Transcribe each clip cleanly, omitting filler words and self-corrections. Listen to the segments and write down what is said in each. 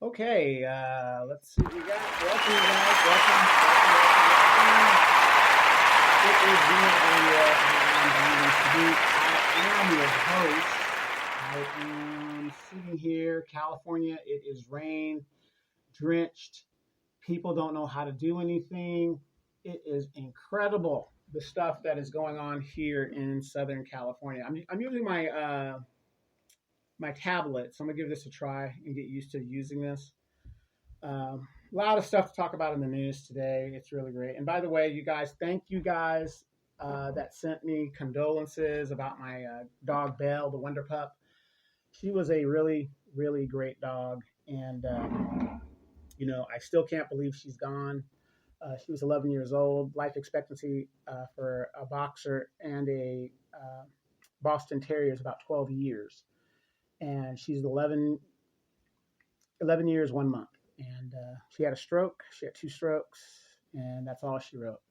Okay, let's see what we got. Welcome, you guys. Welcome. It is Zena Radio, and I am your host. I am sitting here, California. It is rain drenched. People don't know how to do anything. It is incredible the stuff that is going on here in Southern California. I'm using my tablet, so I'm gonna give this a try and get used to using this. A lot of stuff to talk about in the news today. It's really great. And by the way, you guys, thank you guys that sent me condolences about my dog Belle, the Wonder Pup. She was a really, really great dog, and I still can't believe she's gone. She was 11 years old. Life expectancy for a boxer and a Boston Terrier is about 12 years. And she's 11 years, 1 month. And she had a stroke. She had 2 strokes, and that's all she wrote.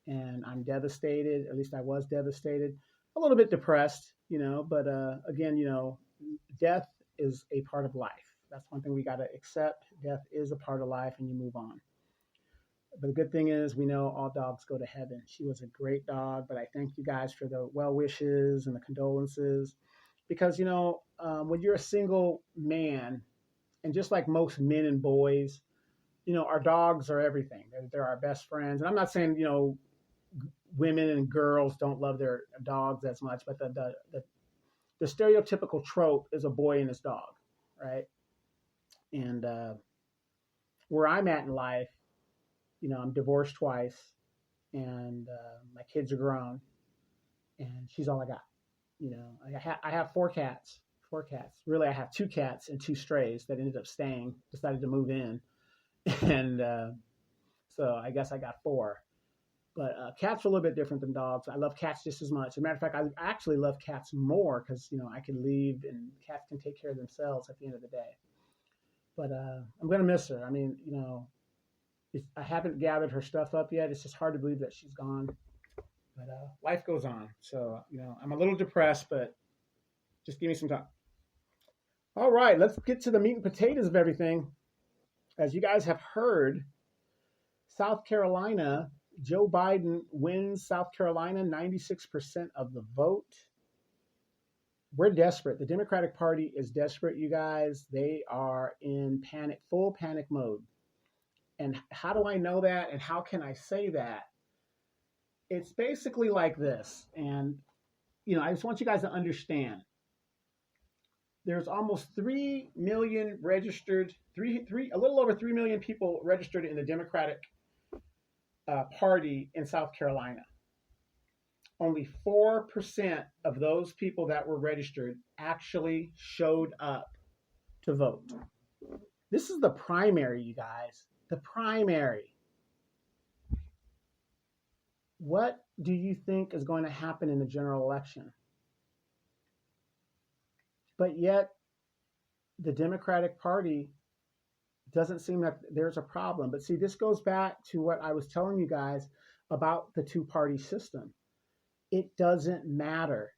And I'm devastated. At least I was devastated. A little bit depressed, but again, death is a part of life. That's one thing we got to accept. Death is a part of life, and you move on. But the good thing is we know all dogs go to heaven. She was a great dog, but I thank you guys for the well wishes and the condolences. Because, when you're a single man, and just like most men and boys, our dogs are everything. They're our best friends. And I'm not saying, women and girls don't love their dogs as much, but the stereotypical trope is a boy and his dog, right? And where I'm at in life, I'm divorced twice, and my kids are grown, and she's all I got. I have 4 cats. 4 cats. Really, I have 2 cats and 2 strays that ended up staying, decided to move in. And so I guess I got 4. But cats are a little bit different than dogs. I love cats just as much. As a matter of fact, I actually love cats more because, I can leave and cats can take care of themselves at the end of the day. But I'm going to miss her. I mean, I haven't gathered her stuff up yet. It's just hard to believe that she's gone. But life goes on. So, I'm a little depressed, but just give me some time. All right, let's get to the meat and potatoes of everything. As you guys have heard, South Carolina, Joe Biden wins South Carolina, 96% of the vote. We're desperate. The Democratic Party is desperate, you guys. They are in full panic mode. And how do I know that? And how can I say that? It's basically like this. And, I just want you guys to understand. There's almost 3 million registered, a little over 3 million people registered in the Democratic Party in South Carolina. Only 4% of those people that were registered actually showed up to vote. This is the primary, you guys. The primary. What do you think is going to happen in the general election? But yet, the Democratic Party doesn't seem like there's a problem. But see, this goes back to what I was telling you guys about the 2-party system. It doesn't matter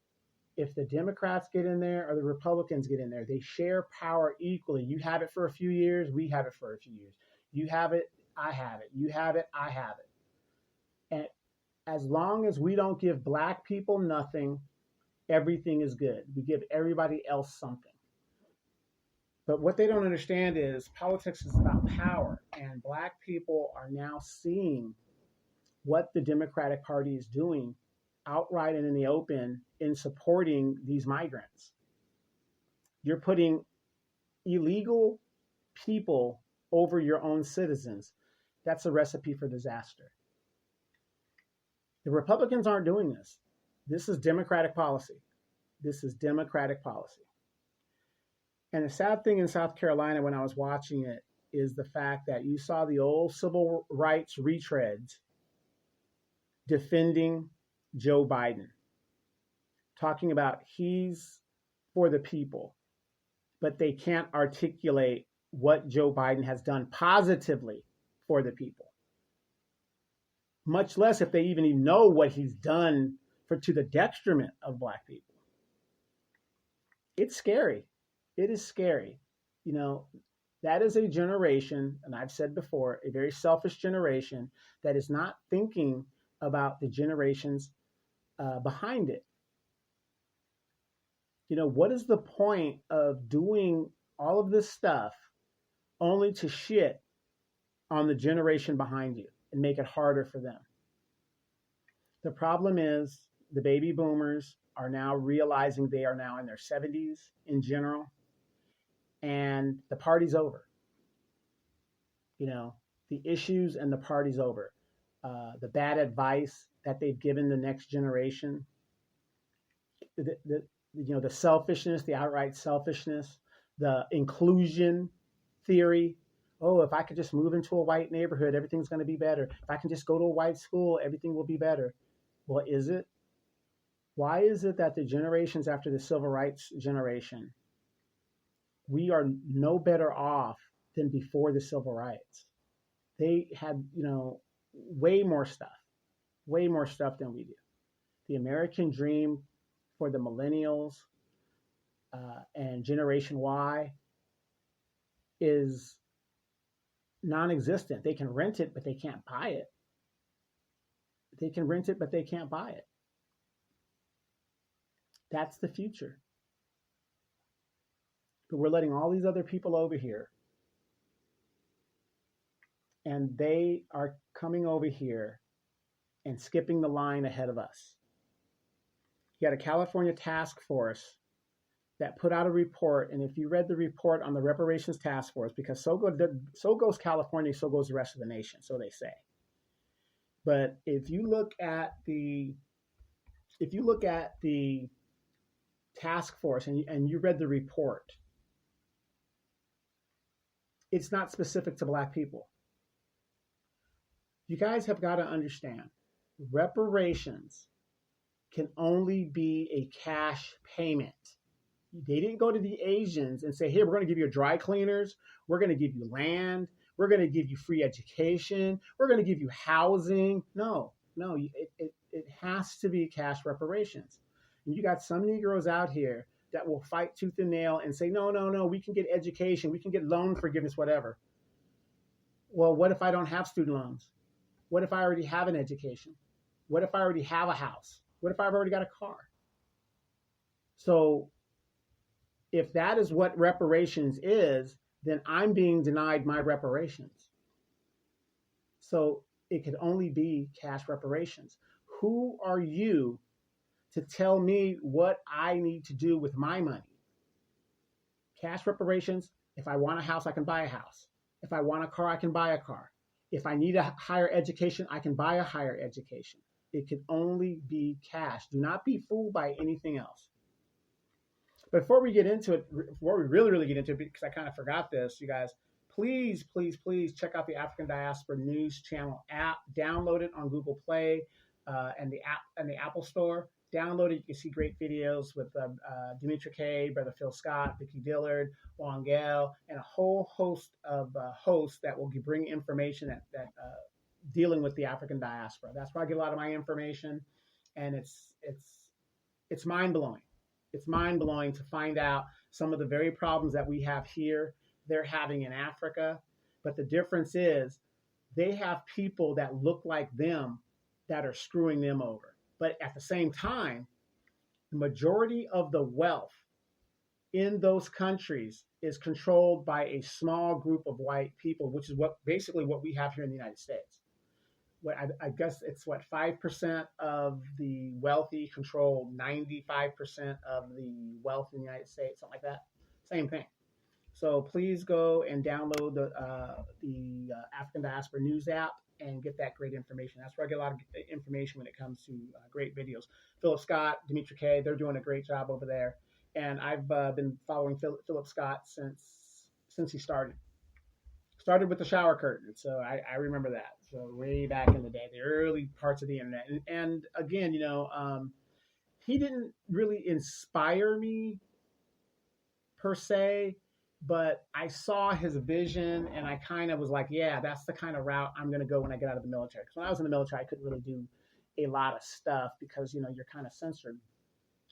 if the Democrats get in there or the Republicans get in there. They share power equally. You have it for a few years. We have it for a few years. You have it. I have it. You have it. I have it. And as long as we don't give Black people nothing, everything is good. We give everybody else something. But what they don't understand is politics is about power, and Black people are now seeing what the Democratic Party is doing outright and in the open in supporting these migrants. You're putting illegal people over your own citizens. That's a recipe for disaster. The Republicans aren't doing this. This is Democratic policy. This is Democratic policy. And the sad thing in South Carolina when I was watching it is the fact that you saw the old civil rights retreads defending Joe Biden, talking about he's for the people, but they can't articulate what Joe Biden has done positively for the people, much less if they even know what he's done to the detriment of Black people. It's scary. It is scary. That is a generation, and I've said before, a very selfish generation that is not thinking about the generations behind it. What is the point of doing all of this stuff only to shit on the generation behind you and make it harder for them? The problem is the baby boomers are now realizing they are now in their 70s in general, and the party's over. The issues and the party's over. The bad advice that they've given the next generation, the selfishness, the outright selfishness, the inclusion theory. Oh, if I could just move into a white neighborhood, everything's going to be better. If I can just go to a white school, everything will be better. Well, is it? Why is it that the generations after the civil rights generation, we are no better off than before the civil rights? They had, way more stuff than we do. The American dream for the millennials and Generation Y is non-existent. They can rent it, but they can't buy it. They can rent it, but they can't buy it. That's the future. But we're letting all these other people over here, and they are coming over here and skipping the line ahead of us. You got a California task force that put out a report, and if you read the report on the reparations task force, because so goes California, so goes the rest of the nation, so they say. But if you look at the task force and you read the report, it's not specific to Black people. You guys have got to understand, reparations can only be a cash payment. They didn't go to the Asians and say, hey, we're going to give you dry cleaners, we're going to give you land, we're going to give you free education, we're going to give you housing. No, it has to be cash reparations. And you got some Negroes out here that will fight tooth and nail and say, no, we can get education, we can get loan forgiveness, whatever. Well, what if I don't have student loans? What if I already have an education? What if I already have a house? What if I've already got a car? So if that is what reparations is, then I'm being denied my reparations. So it could only be cash reparations. Who are you to tell me what I need to do with my money? Cash reparations, if I want a house, I can buy a house. If I want a car, I can buy a car. If I need a higher education, I can buy a higher education. It can only be cash. Do not be fooled by anything else. Before we get into it, before we really get into it, because I kind of forgot this, you guys, please check out the African Diaspora News Channel app. Download it on Google Play and the Apple Store. Download it. You can see great videos with Dimitri K, Brother Phil Scott, Vicki Dillard, Juan Gale, and a whole host of hosts that will bring information that dealing with the African diaspora. That's where I get a lot of my information, and it's mind blowing. It's mind blowing to find out some of the very problems that we have here, they're having in Africa. But the difference is they have people that look like them that are screwing them over. But at the same time, the majority of the wealth in those countries is controlled by a small group of white people, which is basically what we have here in the United States. I guess it's 5% of the wealthy control 95% of the wealth in the United States, something like that. Same thing. So please go and download the African Diaspora News app and get that great information. That's where I get a lot of information when it comes to great videos. Philip Scott, Dimitri K, they're doing a great job over there. And I've been following Philip Scott since he started. Started with the shower curtain, so I remember that. So way back in the day, the early parts of the internet. And again, he didn't really inspire me per se, but I saw his vision, and I kind of was like, yeah, that's the kind of route I'm going to go when I get out of the military. Because when I was in the military, I couldn't really do a lot of stuff because, you're kind of censored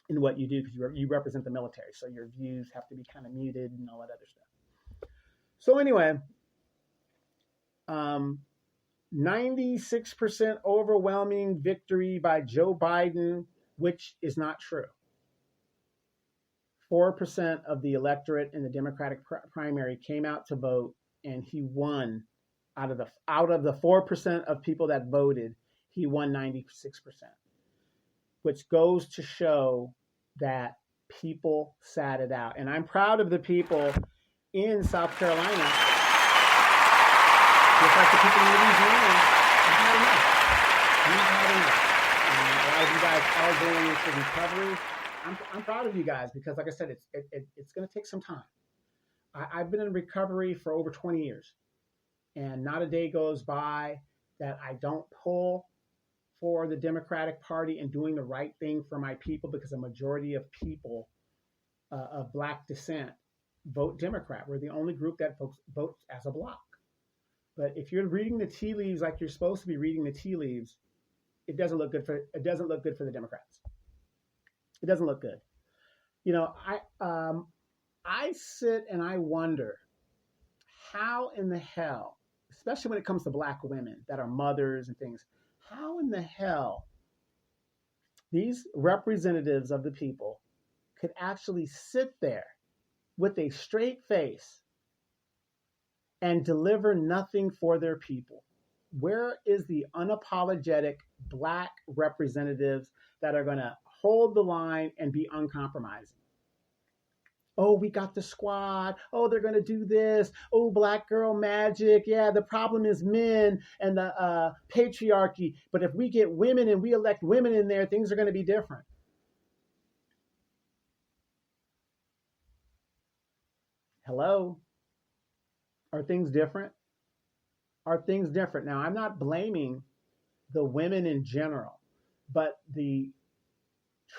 in what you do because you represent the military. So your views have to be kind of muted and all that other stuff. So anyway, 96% overwhelming victory by Joe Biden, which is not true. 4% of the electorate in the Democratic primary came out to vote, and he won. Out of the 4% of people that voted, he won 96%, which goes to show that people sat it out. And I'm proud of the people in South Carolina, just like the people in Louisiana. We've had enough. And a lot of you guys are going into recovery. I'm proud of you guys because, like I said, it's going to take some time. I've been in recovery for over 20 years, and not a day goes by that I don't pull for the Democratic Party and doing the right thing for my people, because a majority of people of Black descent vote Democrat. We're the only group that votes as a block. But if you're reading the tea leaves like you're supposed to be reading the tea leaves, it doesn't look good for the Democrats. It doesn't look good. You know, I sit and I wonder how in the hell, especially when it comes to Black women that are mothers and things, how in the hell these representatives of the people could actually sit there with a straight face and deliver nothing for their people. Where is the unapologetic Black representatives that are going to hold the line and be uncompromising? Oh, we got the squad. Oh, they're going to do this. Oh, Black girl magic. Yeah, the problem is men and the patriarchy. But if we get women and we elect women in there, things are going to be different. Hello? Are things different? Are things different? Now, I'm not blaming the women in general, but the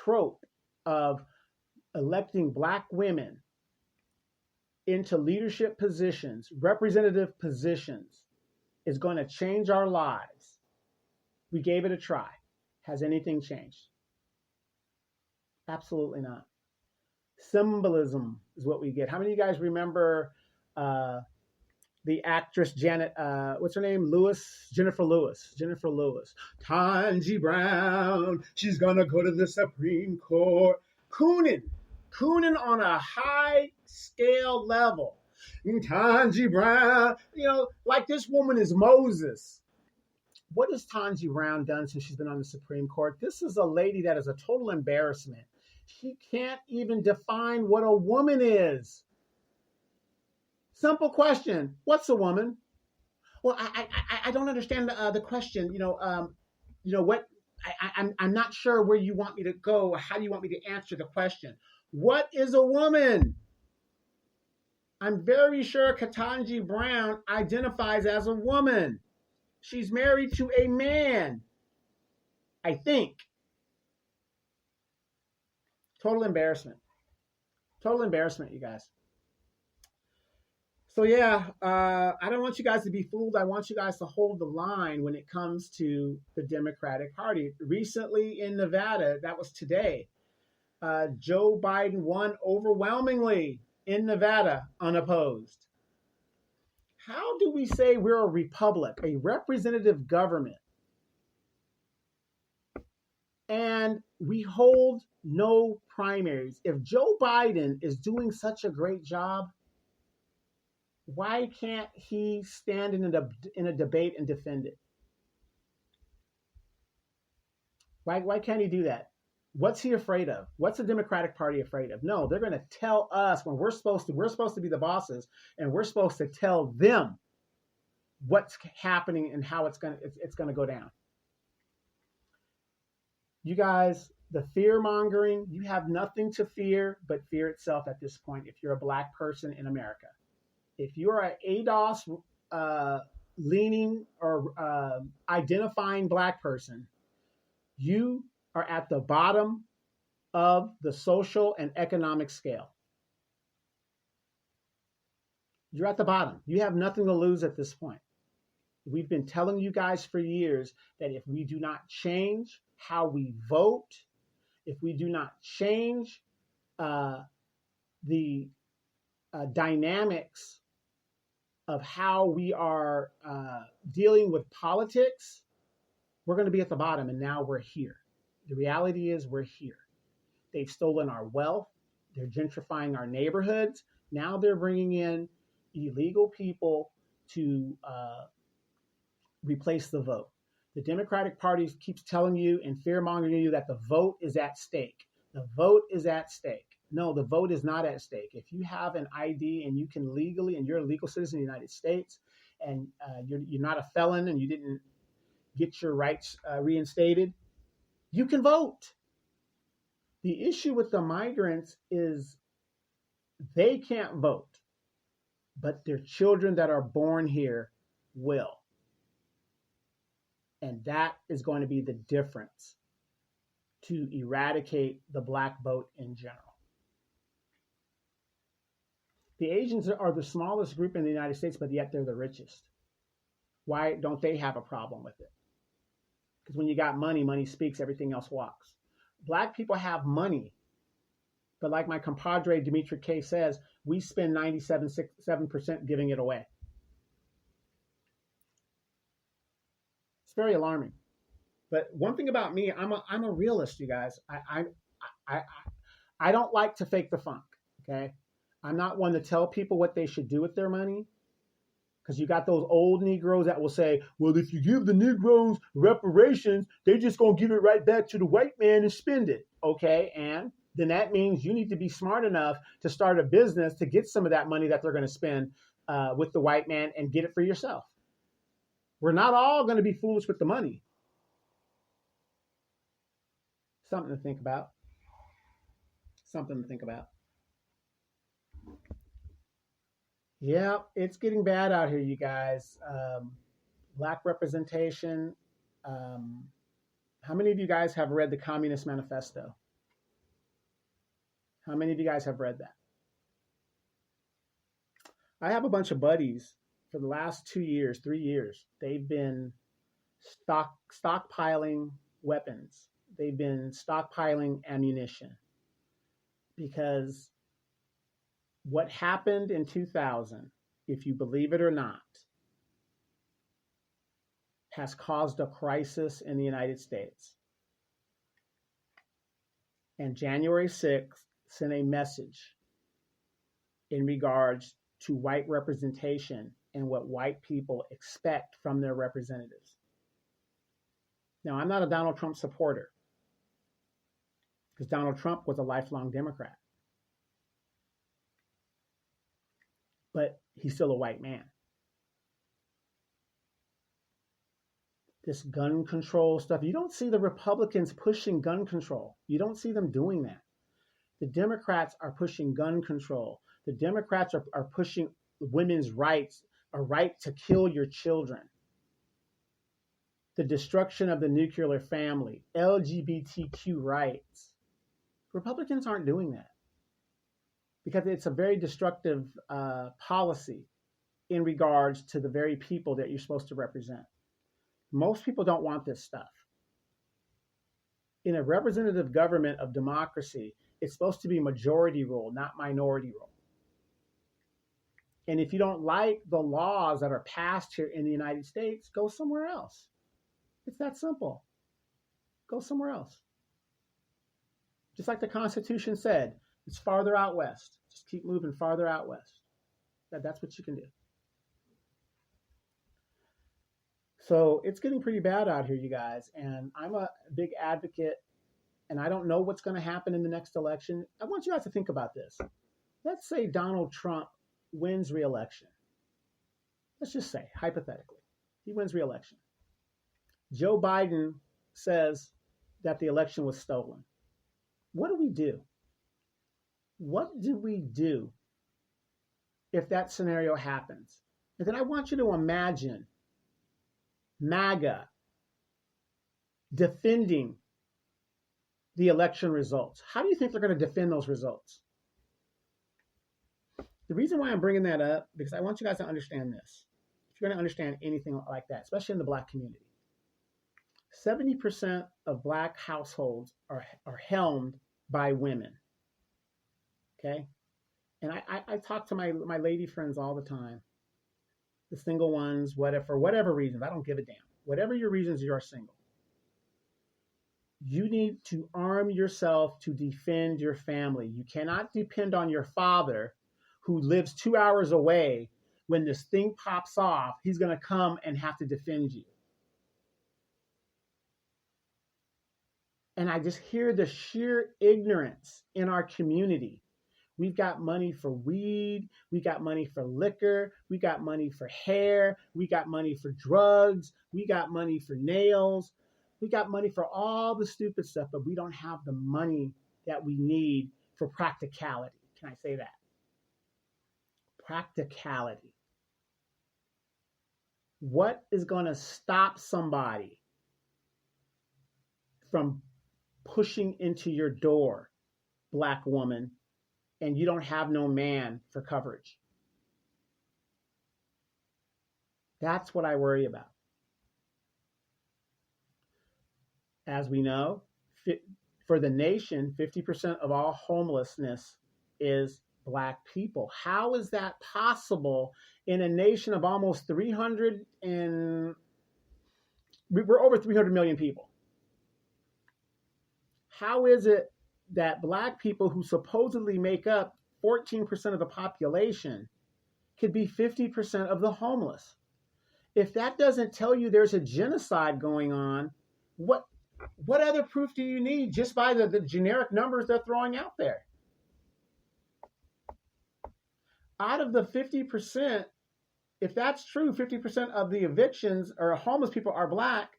trope of electing Black women into leadership positions, representative positions, is going to change our lives. We gave it a try. Has anything changed? Absolutely not. Symbolism is what we get. How many of you guys remember the actress Janet, what's her name? Jennifer Lewis. Tangi Brown, she's gonna go to the Supreme Court. Cooning on a high scale level. Tangi Brown, you know, like this woman is Moses. What has Tangi Brown done since she's been on the Supreme Court? This is a lady that is a total embarrassment. She can't even define what a woman is. Simple question. What's a woman? Well, I don't understand the question. What? I'm not sure where you want me to go or how do you want me to answer the question. What is a woman? I'm very sure Ketanji Brown identifies as a woman. She's married to a man, I think. Total embarrassment. Total embarrassment, you guys. So yeah, I don't want you guys to be fooled. I want you guys to hold the line when it comes to the Democratic Party. Recently in Nevada, that was today, Joe Biden won overwhelmingly in Nevada, unopposed. How do we say we're a republic, a representative government, and we hold no primaries? If Joe Biden is doing such a great job, why can't he stand in a debate and defend it? Why can't he do that? What's he afraid of? What's the Democratic Party afraid of? No, they're going to tell us when we're supposed to be the bosses, and we're supposed to tell them what's happening and how it's going to go down. You guys, the fear mongering, you have nothing to fear but fear itself at this point if you're a Black person in America. If you are an ADOS leaning or identifying Black person, you are at the bottom of the social and economic scale. You're at the bottom. You have nothing to lose at this point. We've been telling you guys for years that if we do not change how we vote, if we do not change the dynamics of how we are dealing with politics, we're going to be at the bottom, and now we're here. The reality is we're here. They've stolen our wealth. They're gentrifying our neighborhoods. Now they're bringing in illegal people to replace the vote. The Democratic Party keeps telling you and fear-mongering you that the vote is at stake. The vote is at stake. No, the vote is not at stake. If you have an ID and you can legally, and you're a legal citizen of the United States, and you're not a felon and you didn't get your rights reinstated, you can vote. The issue with the migrants is they can't vote, but their children that are born here will. And that is going to be the difference to eradicate the black vote in general. The Asians are the smallest group in the United States, but yet they're the richest. Why don't they have a problem with it? Because when you got money, money speaks, everything else walks. Black people have money, but like my compadre Dimitri K says, we spend 97% giving it away. It's very alarming. But one thing about me, I'm a realist, you guys. I don't like to fake the funk. Okay, I'm not one to tell people what they should do with their money, because you got those old Negroes that will say, well, if you give the Negroes reparations, they're just going to give it right back to the white man and spend it. Okay, and then that means you need to be smart enough to start a business to get some of that money that they're going to spend with the white man and get it for yourself. We're not all going to be foolish with the money. Something to think about. Something to think about. Yeah, it's getting bad out here, you guys. Black representation. How many of you guys have read the Communist Manifesto? How many of you guys have read that? I have a bunch of buddies for the last 2 years, 3 years. They've been stockpiling weapons. They've been stockpiling ammunition, because what happened in 2000, if you believe it or not, has caused a crisis in the United States. And January 6th sent a message in regards to white representation and what white people expect from their representatives. Now, I'm not a Donald Trump supporter, because Donald Trump was a lifelong Democrat. But he's still a white man. This gun control stuff, you don't see the Republicans pushing gun control. You don't see them doing that. The Democrats are pushing gun control. The Democrats are pushing women's rights, a right to kill your children. The destruction of the nuclear family, LGBTQ rights. Republicans aren't doing that, because it's a very destructive policy in regards to the very people that you're supposed to represent. Most people don't want this stuff. In a representative government of democracy, it's supposed to be majority rule, not minority rule. And if you don't like the laws that are passed here in the United States, go somewhere else. It's that simple. Go somewhere else. Just like the Constitution said, it's farther out west. Just keep moving farther out west. That's what you can do. So it's getting pretty bad out here, you guys. And I'm a big advocate, and I don't know what's going to happen in the next election. I want you guys to think about this. Let's say Donald Trump wins re-election. Let's just say, hypothetically, he wins re-election. Joe Biden says that the election was stolen. What do we do? What do we do if that scenario happens? And then I want you to imagine MAGA defending the election results. How do you think they're going to defend those results? The reason why I'm bringing that up, because I want you guys to understand this. If you're going to understand anything like that, especially in the Black community, 70% of Black households are helmed by women. Okay? And I talk to my lady friends all the time. the single ones, whatever, for whatever reasons, I don't give a damn. Whatever your reasons, you are single. You need to arm yourself to defend your family. You cannot depend on your father who lives 2 hours away. When this thing pops off, he's going to come and have to defend you. And I just hear the sheer ignorance in our community. We've got money for weed. We got money for liquor. We got money for hair. We got money for drugs. We got money for nails. We got money for all the stupid stuff, but we don't have the money that we need for practicality. Can I say that? Practicality. What is going to stop somebody from pushing into your door, Black woman, and you don't have no man for coverage? That's what I worry about. As we know, for the nation, 50% of all homelessness is Black people. How is that possible in a nation of almost 300 and we're over 300 million people? How is it that Black people who supposedly make up 14% of the population could be 50% of the homeless? If that doesn't tell you there's a genocide going on, what other proof do you need just by the generic numbers they're throwing out there? Out of the 50%, if that's true, 50% of the evictions or homeless people are Black,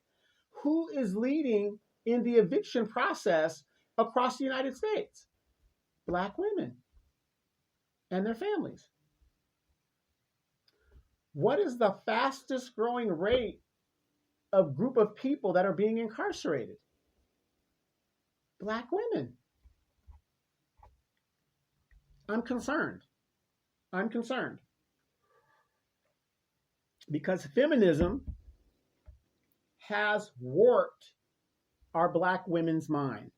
who is leading in the eviction process across the United States? Black women and their families. What is the fastest growing rate of group of people that are being incarcerated? Black women. I'm concerned. Because feminism has warped our Black women's mind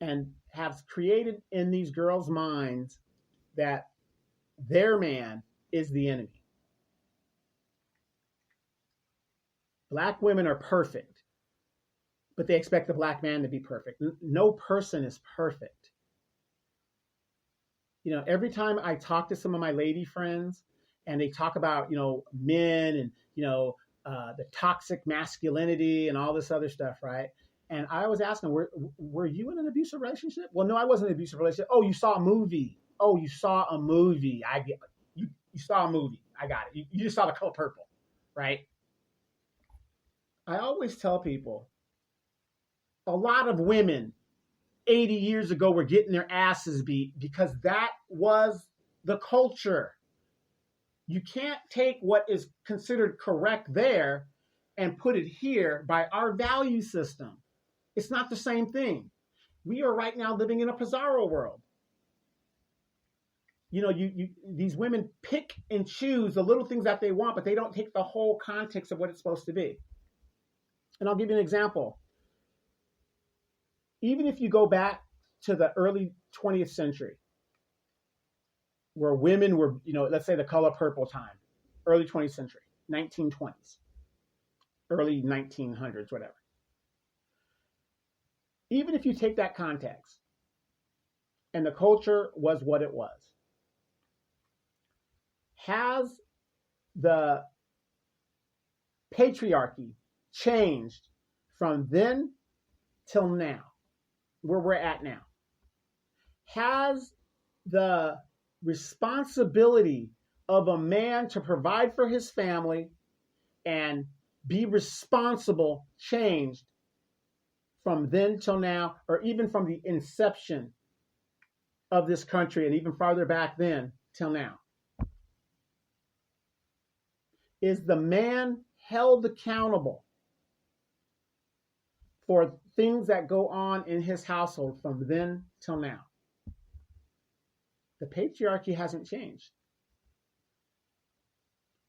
and has created in these girls' minds that their man is the enemy. Black women are perfect, but they expect the Black man to be perfect. No person is perfect. Every time I talk to some of my lady friends and they talk about, men and, the toxic masculinity and all this other stuff, right? And I always ask them, were you in an abusive relationship? Well, no, I wasn't in an abusive relationship. Oh, you saw a movie. You saw a movie. You saw a movie. I got it. You just saw The Color Purple, right? I always tell people, a lot of women 80 years ago were getting their asses beat because that was the culture. You can't take what is considered correct there and put it here by our value system. It's not the same thing. We are right now living in a Pizarro world. These women pick and choose the little things that they want, but they don't take the whole context of what it's supposed to be. And I'll give you an example. Even if you go back to the early 20th century, where women were, let's say the Color Purple time, early 20th century, 1920s, early 1900s, whatever. Even if you take that context and the culture was what it was, has the patriarchy changed from then till now, where we're at now? Has the responsibility of a man to provide for his family and be responsible changed from then till now, or even from the inception of this country and even farther back then till now? Is the man held accountable for things that go on in his household from then till now? The patriarchy hasn't changed.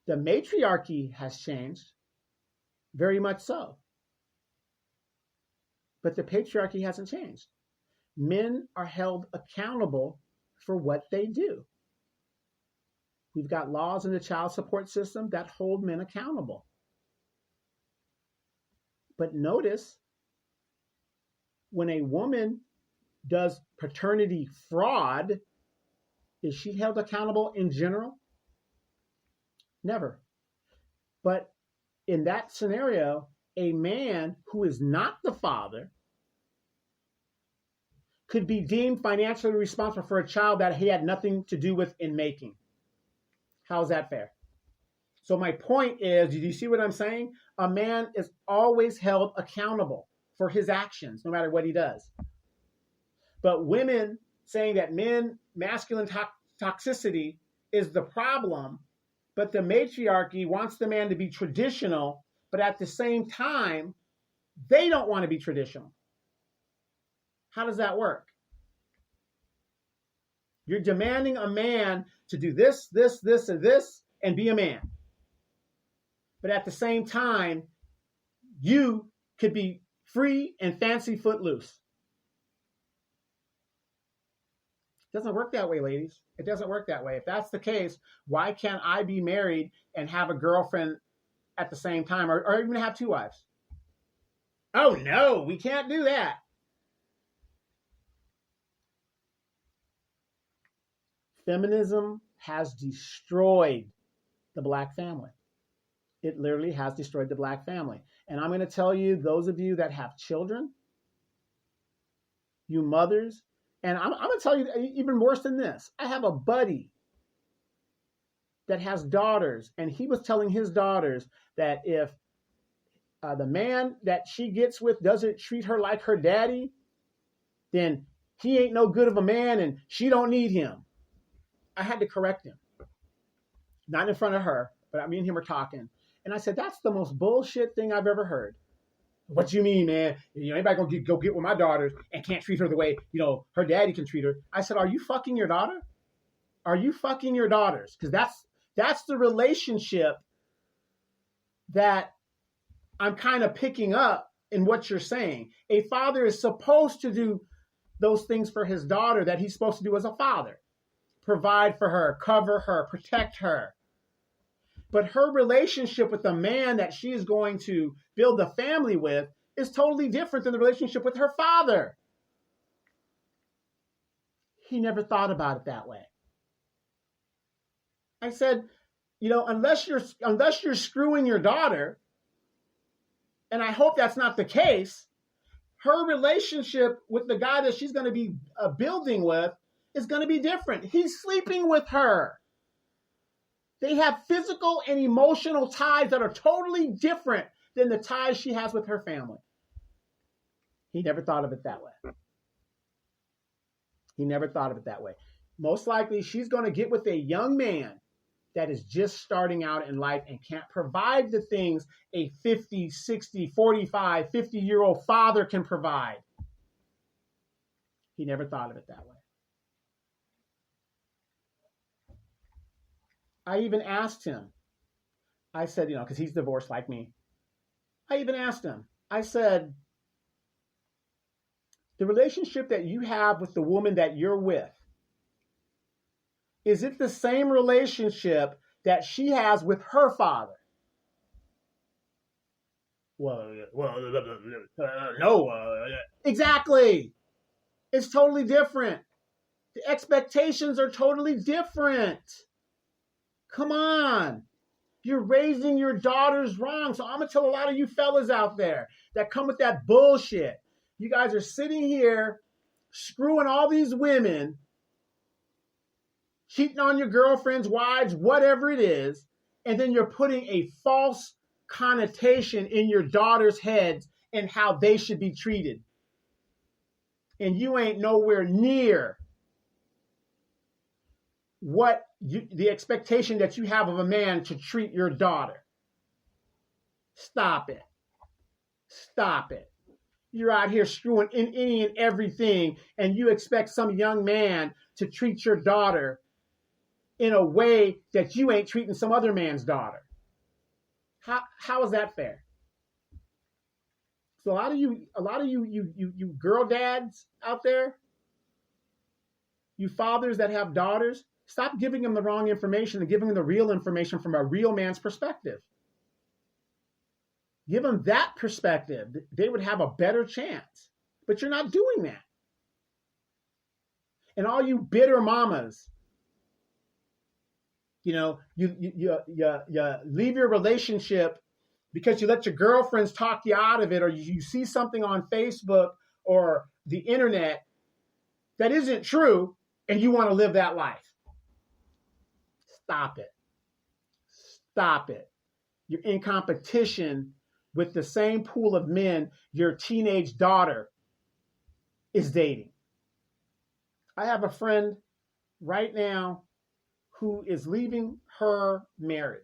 The matriarchy has changed, very much so. But the patriarchy hasn't changed. Men are held accountable for what they do. We've got laws in the child support system that hold men accountable. But notice, when a woman does paternity fraud, is she held accountable in general? Never. But in that scenario, a man who is not the father could be deemed financially responsible for a child that he had nothing to do with in making. How is that fair? So my point is, do you see what I'm saying? A man is always held accountable for his actions, no matter what he does. But women saying that masculine toxicity is the problem, but the matriarchy wants the man to be traditional, but at the same time, they don't want to be traditional. How does that work? You're demanding a man to do this, this, this, and this, and be a man. But at the same time, you could be free and fancy footloose. It doesn't work that way, ladies. It doesn't work that way. If that's the case, why can't I be married and have a girlfriend at the same time, or even have two wives? Oh, no, we can't do that. Feminism has destroyed the Black family. It literally has destroyed the Black family. And I'm going to tell you, those of you that have children, you mothers, and I'm going to tell you even worse than this. I have a buddy that has daughters, and he was telling his daughters that if the man that she gets with doesn't treat her like her daddy, then he ain't no good of a man and she don't need him. I had to correct him. Not in front of her, but me and him were talking. And I said, that's the most bullshit thing I've ever heard. What you mean, man? Anybody gonna go get with my daughters and can't treat her the way, her daddy can treat her? I said, are you fucking your daughter? Are you fucking your daughters? Because that's the relationship that I'm kind of picking up in what you're saying. A father is supposed to do those things for his daughter that he's supposed to do as a father. Provide for her, cover her, protect her. But her relationship with the man that she is going to build a family with is totally different than the relationship with her father. He never thought about it that way. I said, unless you're screwing your daughter, and I hope that's not the case, her relationship with the guy that she's going to be building with is going to be different. He's sleeping with her. They have physical and emotional ties that are totally different than the ties she has with her family. He never thought of it that way. He never thought of it that way. Most likely, she's going to get with a young man that is just starting out in life and can't provide the things a 50, 60, 45, 50-year-old father can provide. He never thought of it that way. I even asked him, I said, because he's divorced like me. I even asked him, I said, the relationship that you have with the woman that you're with, is it the same relationship that she has with her father? No. Exactly. It's totally different. The expectations are totally different. Come on. You're raising your daughters wrong. So I'm going to tell a lot of you fellas out there that come with that bullshit. You guys are sitting here screwing all these women, cheating on your girlfriends, wives, whatever it is, and then you're putting a false connotation in your daughters' heads and how they should be treated. And you ain't nowhere near the expectation that you have of a man to treat your daughter. Stop it. Stop it. You're out here screwing in any and everything, and you expect some young man to treat your daughter in a way that you ain't treating some other man's daughter. How is that fair? So a lot of you girl dads out there, you fathers that have daughters, Stop giving them the wrong information and giving them the real information from a real man's perspective. Give them that perspective. They would have a better chance. But you're not doing that. And all you bitter mamas, you leave your relationship because you let your girlfriends talk you out of it, or you see something on Facebook or the internet that isn't true, and you want to live that life. Stop it. Stop it. You're in competition with the same pool of men your teenage daughter is dating. I have a friend right now who is leaving her marriage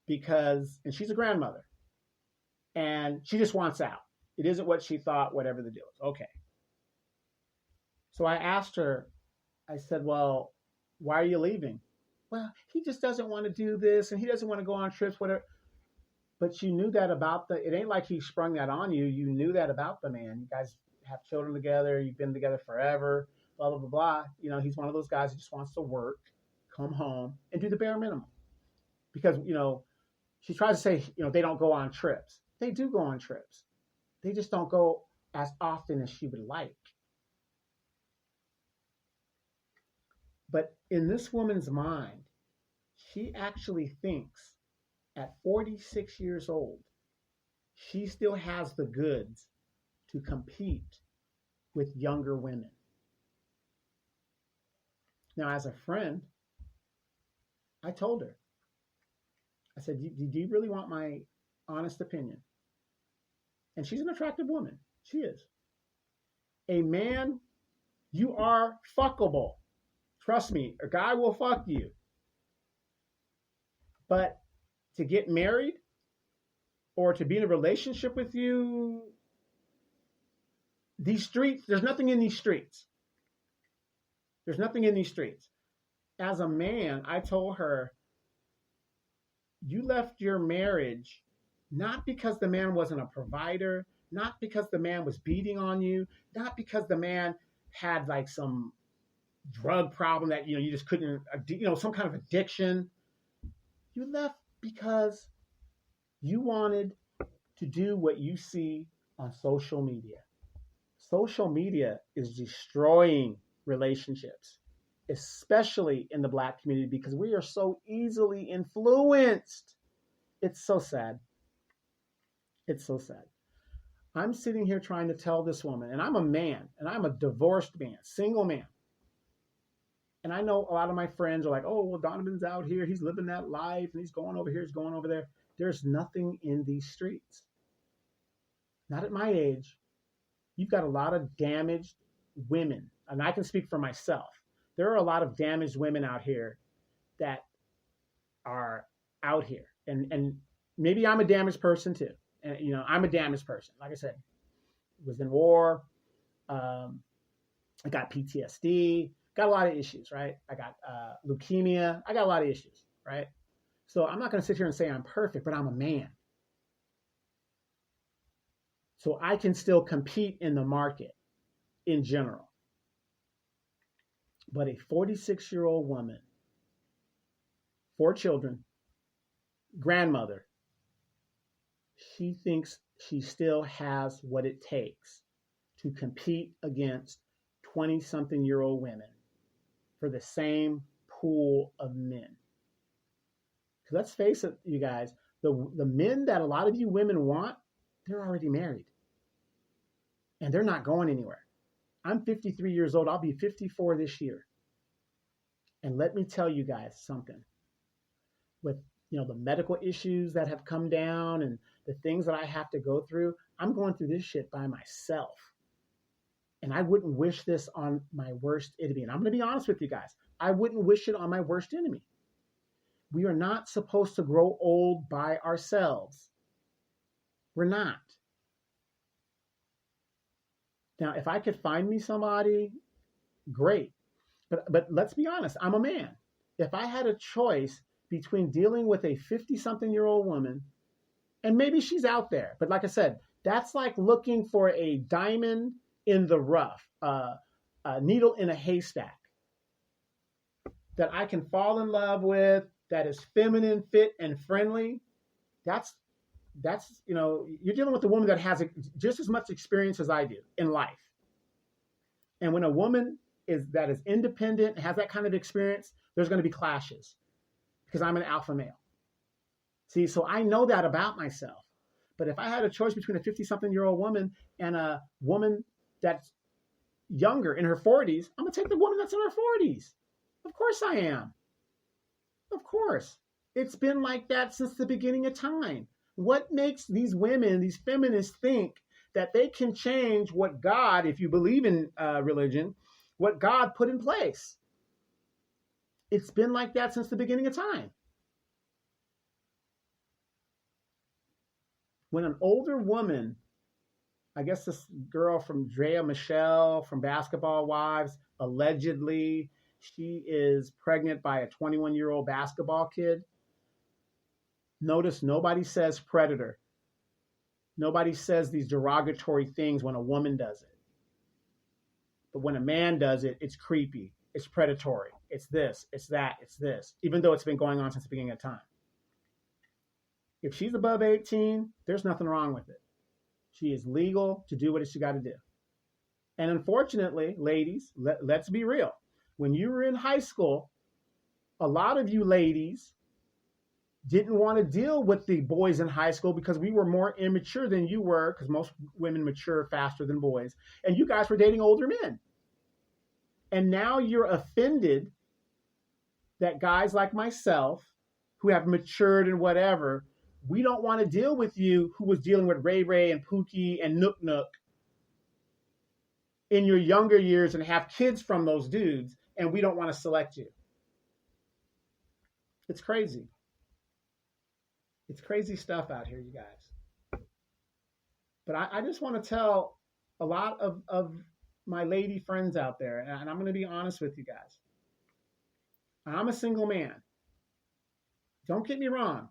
and she's a grandmother, and she just wants out. It isn't what she thought, whatever the deal is. Okay. So I asked her, I said, well, why are you leaving? Well, he just doesn't want to do this, and he doesn't want to go on trips, whatever. But you knew that about it ain't like he sprung that on you. You knew that about the man. You guys have children together. You've been together forever, blah, blah, blah, blah. He's one of those guys who just wants to work, come home, and do the bare minimum. Because, she tries to say, they don't go on trips. They do go on trips. They just don't go as often as she would like. But in this woman's mind, she actually thinks at 46 years old, she still has the goods to compete with younger women. Now, as a friend, I told her, I said, do you really want my honest opinion? And she's an attractive woman. She is. A man, you are fuckable. Trust me, a guy will fuck you. But to get married or to be in a relationship with you, these streets, there's nothing in these streets. There's nothing in these streets. As a man, I told her, you left your marriage not because the man wasn't a provider, not because the man was beating on you, not because the man had like some drug problem that, you just couldn't, some kind of addiction. You left because you wanted to do what you see on social media. Social media is destroying relationships, especially in the Black community, because we are so easily influenced. It's so sad. It's so sad. I'm sitting here trying to tell this woman, and I'm a man, and I'm a divorced man, single man. And I know a lot of my friends are like, oh, well, Donovan's out here. He's living that life, and he's going over here. He's going over there. There's nothing in these streets. Not at my age. You've got a lot of damaged women. And I can speak for myself. There are a lot of damaged women out here that are out here. And maybe I'm a damaged person too. And, I'm a damaged person. Like I said, was in war. I got PTSD. Got a lot of issues, right? I got leukemia. I got a lot of issues, right? So I'm not going to sit here and say I'm perfect, but I'm a man. So I can still compete in the market in general. But a 46-year-old woman, 4 children, grandmother, she thinks she still has what it takes to compete against 20-something-year-old women for the same pool of men. Because let's face it, you guys, the men that a lot of you women want, they're already married. And they're not going anywhere. I'm 53 years old. I'll be 54 this year. And let me tell you guys something. With the medical issues that have come down and the things that I have to go through, I'm going through this shit by myself. And I wouldn't wish this on my worst enemy. And I'm going to be honest with you guys. I wouldn't wish it on my worst enemy. We are not supposed to grow old by ourselves. We're not. Now, if I could find me somebody, great. But let's be honest, I'm a man. If I had a choice between dealing with a 50-something-year-old woman, and maybe she's out there, but like I said, that's like looking for a diamond in the rough, a needle in a haystack. that I can fall in love with, that is feminine, fit, and friendly, that's you're dealing with a woman that has just as much experience as I do in life. And when a woman is independent, has that kind of experience, there's going to be clashes because I'm an alpha male. See, so I know that about myself. But if I had a choice between a 50-something-year-old woman and a woman that's younger in her 40s, I'm going to take the woman that's in her 40s. Of course I am. Of course. It's been like that since the beginning of time. What makes these women, these feminists, think that they can change what God, if you believe in religion, what God put in place? It's been like that since the beginning of time. When an older woman, I guess this girl from Drea Michelle from Basketball Wives, allegedly, she is pregnant by a 21-year-old basketball kid. Notice nobody says predator. Nobody says these derogatory things when a woman does it. But when a man does it, it's creepy. It's predatory. It's this, it's that, it's this, even though it's been going on since the beginning of time. If she's above 18, there's nothing wrong with it. She is legal to do what she got to do. And unfortunately, ladies, let's be real. When you were in high school, a lot of you ladies didn't want to deal with the boys in high school because we were more immature than you were, because most women mature faster than boys. And you guys were dating older men. And now you're offended that guys like myself, who have matured and whatever, we don't want to deal with you who was dealing with Ray Ray and Pookie and Nook Nook in your younger years and have kids from those dudes, and we don't want to select you. It's crazy. It's crazy stuff out here, you guys. But I just want to tell a lot of my lady friends out there, and I'm going to be honest with you guys. I'm a single man. Don't get me wrong.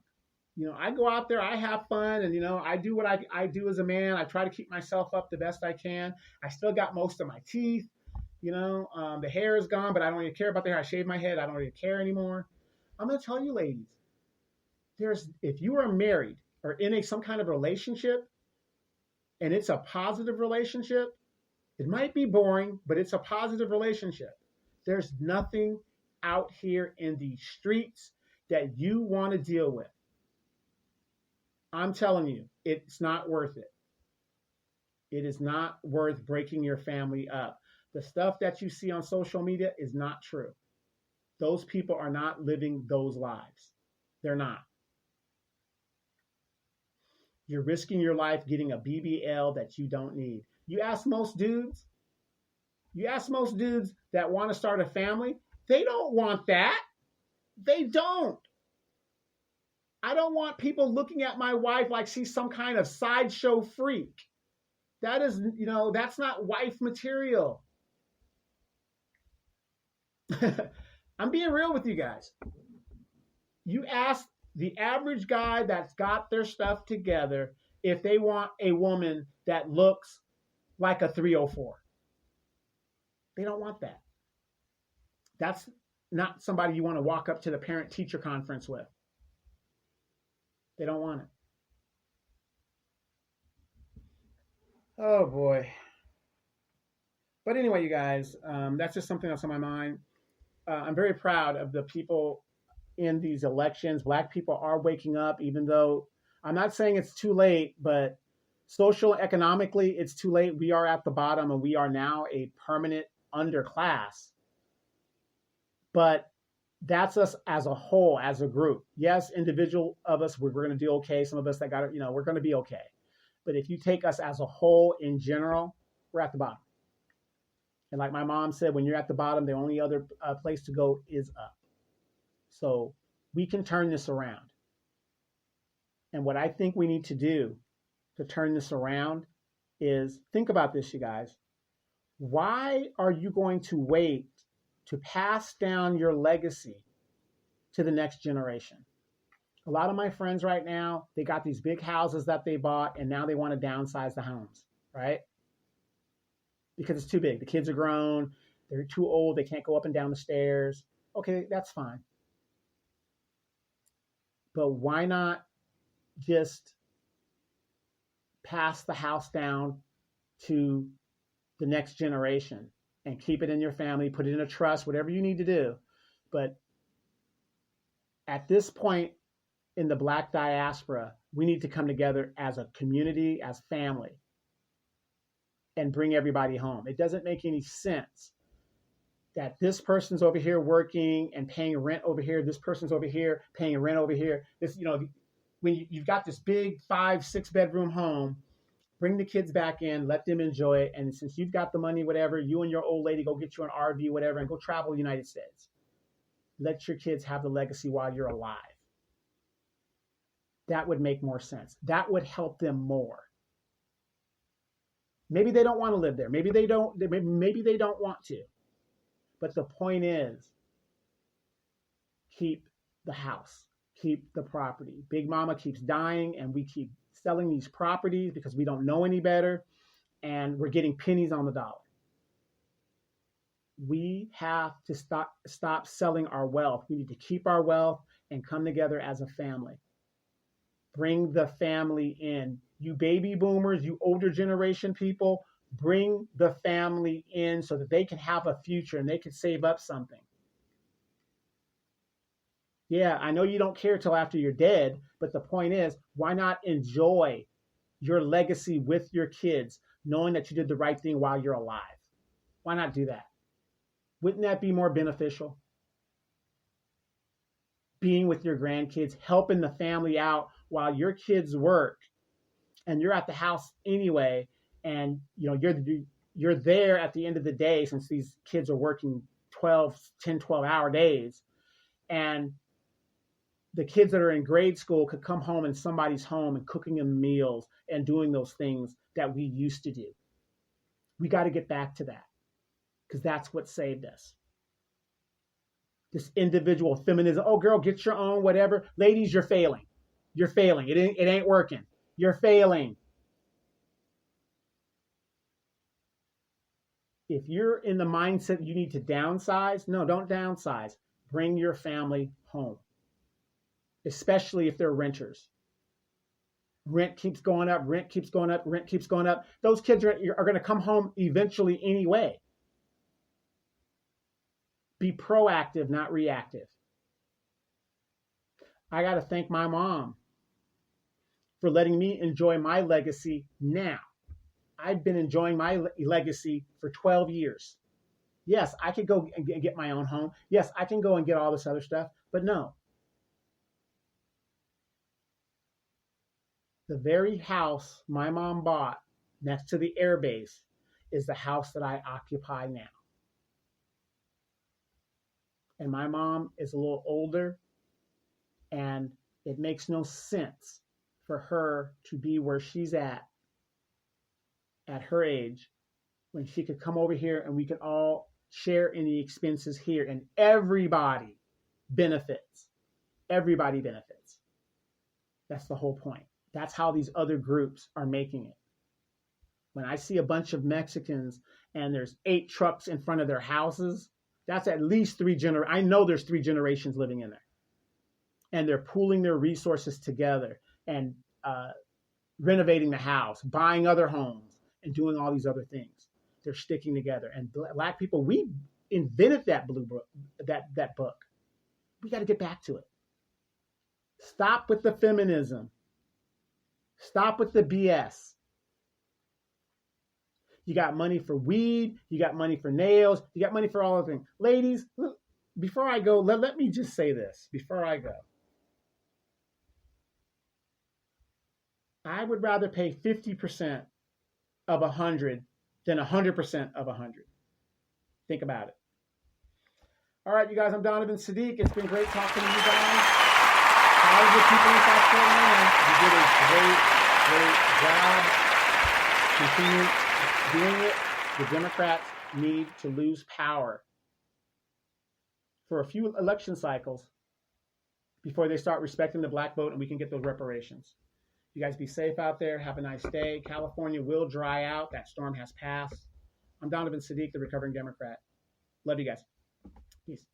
I go out there, I have fun, and, I do what I do as a man. I try to keep myself up the best I can. I still got most of my teeth. The hair is gone, but I don't really care about the hair. I shave my head. I don't really care anymore. I'm going to tell you, ladies, if you are married or in some kind of relationship, and it's a positive relationship, it might be boring, but it's a positive relationship. There's nothing out here in the streets that you want to deal with. I'm telling you, it's not worth it. It is not worth breaking your family up. The stuff that you see on social media is not true. Those people are not living those lives. They're not. You're risking your life getting a BBL that you don't need. You ask most dudes that want to start a family, they don't want that. They don't. I don't want people looking at my wife like she's some kind of sideshow freak. That is, that's not wife material. I'm being real with you guys. You ask the average guy that's got their stuff together if they want a woman that looks like a 304. They don't want that. That's not somebody you want to walk up to the parent-teacher conference with. They don't want it. Oh, boy. But anyway, you guys, that's just something that's on my mind. I'm very proud of the people in these elections. Black people are waking up, even though I'm not saying it's too late, but social, economically, it's too late. We are at the bottom, and we are now a permanent underclass. But that's us as a whole, as a group. Yes, individual of us, we're going to do okay. Some of us that got it, we're going to be okay. But if you take us as a whole in general, we're at the bottom. And like my mom said, when you're at the bottom, the only other place to go is up. So we can turn this around. And what I think we need to do to turn this around is think about this, you guys. Why are you going to wait to pass down your legacy to the next generation? A lot of my friends right now, they got these big houses that they bought, and now they want to downsize the homes, right? Because it's too big. The kids are grown. They're too old. They can't go up and down the stairs. Okay, that's fine. But why not just pass the house down to the next generation and keep it in your family, put it in a trust, whatever you need to do. But at this point in the Black diaspora, we need to come together as a community, as family, and bring everybody home. It doesn't make any sense that this person's over here working and paying rent over here. This person's over here paying rent over here. This, when you've got this big 5-6 bedroom home, bring the kids back in, let them enjoy it. And since you've got the money, whatever, you and your old lady go get you an RV, whatever, and go travel the United States. Let your kids have the legacy while you're alive. That would make more sense. That would help them more. Maybe they don't want to live there. Maybe they don't want to. But the point is, keep the house, keep the property. Big Mama keeps dying, and we keep selling these properties because we don't know any better, and we're getting pennies on the dollar. We have to stop selling our wealth. We need to keep our wealth and come together as a family. Bring the family in. You baby boomers, you older generation people, bring the family in so that they can have a future and they can save up something. Yeah, I know you don't care till after you're dead, but the point is, why not enjoy your legacy with your kids, knowing that you did the right thing while you're alive? Why not do that? Wouldn't that be more beneficial? Being with your grandkids, helping the family out while your kids work, and you're at the house anyway, and you're there at the end of the day, since these kids are working 12-hour days, and the kids that are in grade school could come home in somebody's home and cooking them meals and doing those things that we used to do. We got to get back to that, because that's what saved us. This individual feminism. Oh, girl, get your own, whatever. Ladies, you're failing. You're failing. It ain't working. You're failing. If you're in the mindset you need to downsize, no, don't downsize. Bring your family home, especially if they're renters. Rent keeps going up. Rent keeps going up. Rent keeps going up. Those kids are going to come home eventually anyway. Be proactive, not reactive. I got to thank my mom for letting me enjoy my legacy now. I've been enjoying my legacy for 12 years. Yes, I could go and get my own home. Yes, I can go and get all this other stuff, but no. The very house my mom bought next to the air base is the house that I occupy now. And my mom is a little older, and it makes no sense for her to be where she's at her age, when she could come over here and we could all share in the expenses here, and everybody benefits. Everybody benefits. That's the whole point. That's how these other groups are making it. When I see a bunch of Mexicans and there's 8 trucks in front of their houses, that's at least 3 generations. I know there's 3 generations living in there. And they're pooling their resources together and renovating the house, buying other homes, and doing all these other things. They're sticking together. And Black people, we invented that blue book, that book. We got to get back to it. Stop with the feminism. Stop with the BS. You got money for weed. You got money for nails. You got money for all of things. Ladies, before I go, let me just say this before I go. I would rather pay 50% of 100 than 100% of 100. Think about it. All right, you guys, I'm Donovan Sadiq. It's been great talking to you guys. All of the people in South Carolina, you did a great job. Continue doing it. The Democrats need to lose power for a few election cycles before they start respecting the Black vote and we can get those reparations. You guys be safe out there. Have a nice day. California will dry out. That storm has passed. I'm Donovan Sadiq, the recovering Democrat. Love you guys. Peace.